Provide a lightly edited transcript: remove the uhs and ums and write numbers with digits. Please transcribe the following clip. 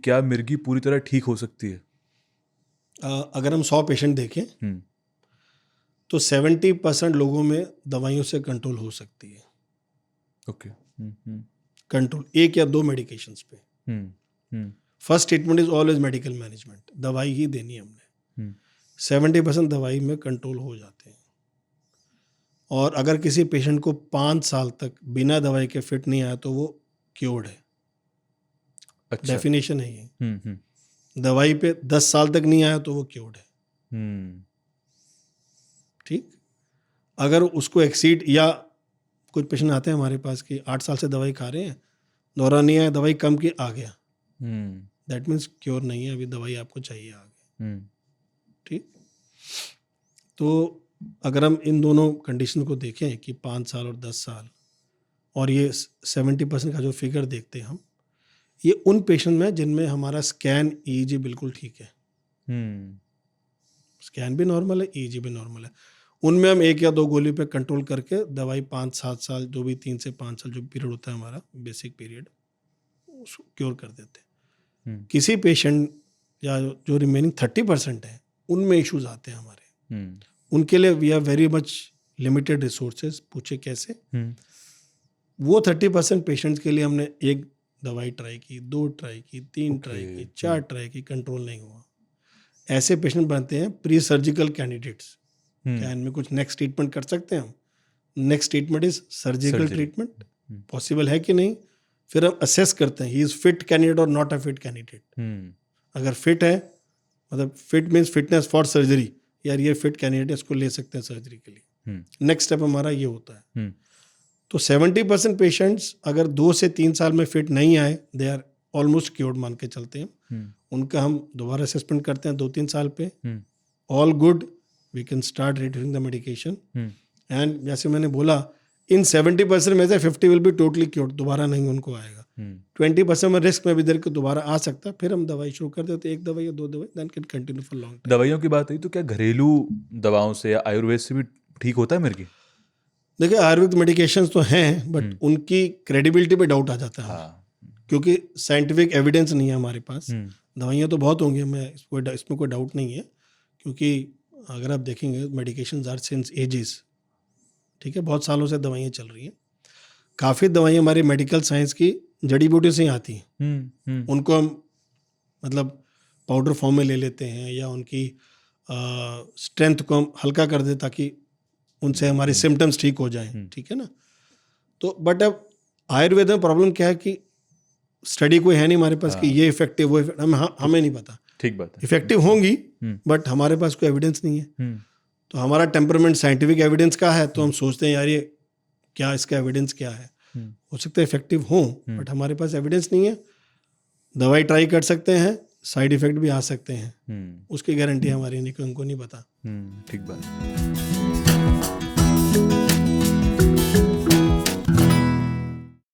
क्या मिर्गी पूरी तरह ठीक हो सकती है? अगर हम 100 पेशेंट देखें तो 70% लोगों में दवाइयों से कंट्रोल हो सकती है। ओके। कंट्रोल 1 या 2 मेडिकेशंस पे। First treatment is always medical management, दवाई ही देनी है हमने। 70% दवाई में कंट्रोल हो जाते हैं। और अगर किसी पेशेंट को 5 साल तक बिना दवाई के फिट नहीं आया तो वो क्योर्ड है। अच्छा। डेफिनेशन है ये। दवाई पे 10 साल तक नहीं आया तो वो क्योर्ड है। ठीक। अगर उसको एक्सीड, या कुछ पेशेंट आते हैं हमारे पास कि 8 साल से दवाई खा रहे हैं, दौरा नहीं आया, दवाई कम की आ गया, दैट मीन्स क्योर नहीं है, अभी दवाई आपको चाहिए आगे। ठीक। तो अगर हम इन दोनों कंडीशन को देखें कि 5 साल और 10 साल, और ये 70% का जो फिगर देखते हैं हम, ये उन पेशेंट में जिनमें हमारा स्कैन ईईजी बिल्कुल ठीक है। स्कैन भी नॉर्मल है, ईईजी भी नॉर्मल है। उनमें हम 1 या 2 गोली पे कंट्रोल करके दवाई 5-7 साल, जो भी 3 से 5 साल जो पीरियड होता है हमारा बेसिक पीरियड, उसको क्योर कर देते हैं। किसी पेशेंट या जो रिमेनिंग 30% है, उनमें इश्यूज आते हैं हमारे। उनके लिए we are very much limited resources. पूछे कैसे? वो 30% पेशेंट्स के लिए हमने 1 दवाई ट्राई की, 2 ट्राई की, 3 ट्राई की, 4 ट्राई की, कंट्रोल नहीं हुआ। ऐसे पेशेंट बनते हैं प्री सर्जिकल कैंडिडेट्स। क्या इनमें कुछ नेक्स्ट ट्रीटमेंट कर सकते हैं हम? Next treatment is surgical treatment. Possible है कि नहीं? फिर हम असेस करते हैं ही इज फिट कैंडिडेट और नॉट अ फिट कैंडिडेट। अगर फिट है, मतलब fit means fitness for surgery, यार ये फिट कैंडिडेट है, इसको ले सकते हैं सर्जरी के लिए। नेक्स्ट स्टेप हमारा ये होता है। तो 70% पेशेंट्स अगर 2 से 3 साल में फिट नहीं आए, दे आर ऑलमोस्ट क्योर्ड मान के चलते हैं। उनका हम दोबारा असेसमेंट करते हैं 2-3 साल पे। All good, we can start reducing the medication. And जैसे मैंने बोला, इन 70% में से 50 विल बी टोटली क्योर्ड, दोबारा नहीं उनको आएगा। 20% में रिस्क में भी देर के दोबारा आ सकता है, फिर हम दवाई शुरू कर देते हैं, 1 दवाई या 2 दवाई, then can continue for long time. दवाइयों की बात हुई तो क्या घरेलू दवाओं से या आयुर्वेद से भी ठीक होता है मिर्गी? देखिए, आयुर्वेद मेडिकेशंस तो हैं, बट उनकी क्रेडिबिलिटी पे डाउट आ जाता है। क्योंकि साइंटिफिक एविडेंस नहीं है हमारे पास। दवाइयाँ तो बहुत होंगी, मैं इसमें कोई डाउट नहीं है, क्योंकि अगर आप देखेंगे मेडिकेशंस आर सिंस एजेस। ठीक है, बहुत सालों से दवाइयाँ चल रही हैं। काफ़ी दवाइयाँ हमारी मेडिकल साइंस की जड़ी बूटी से ही आती हैं। उनको हम मतलब पाउडर फॉर्म में ले लेते हैं, या उनकी स्ट्रेंथ को हम हल्का कर दें ताकि उनसे हमारे सिम्टम्स ठीक हो जाएं। ठीक है ना? तो बट अब आयुर्वेद में प्रॉब्लम क्या है कि स्टडी कोई है नहीं हमारे पास कि ये इफेक्टिव, वो हमें नहीं पता। ठीक बात है। इफेक्टिव होंगी, बट हमारे पास कोई एविडेंस नहीं है। तो हमारा टेम्परमेंट साइंटिफिक एविडेंस का है, तो हम सोचते हैं यार ये क्या, इसका एविडेंस क्या है। हो सकता है इफेक्टिव हो, बट हमारे पास एविडेंस नहीं है। दवाई ट्राई कर सकते हैं, साइड इफेक्ट भी आ सकते हैं, उसकी गारंटी हमारी नहीं, उनको नहीं पता। ठीक बात।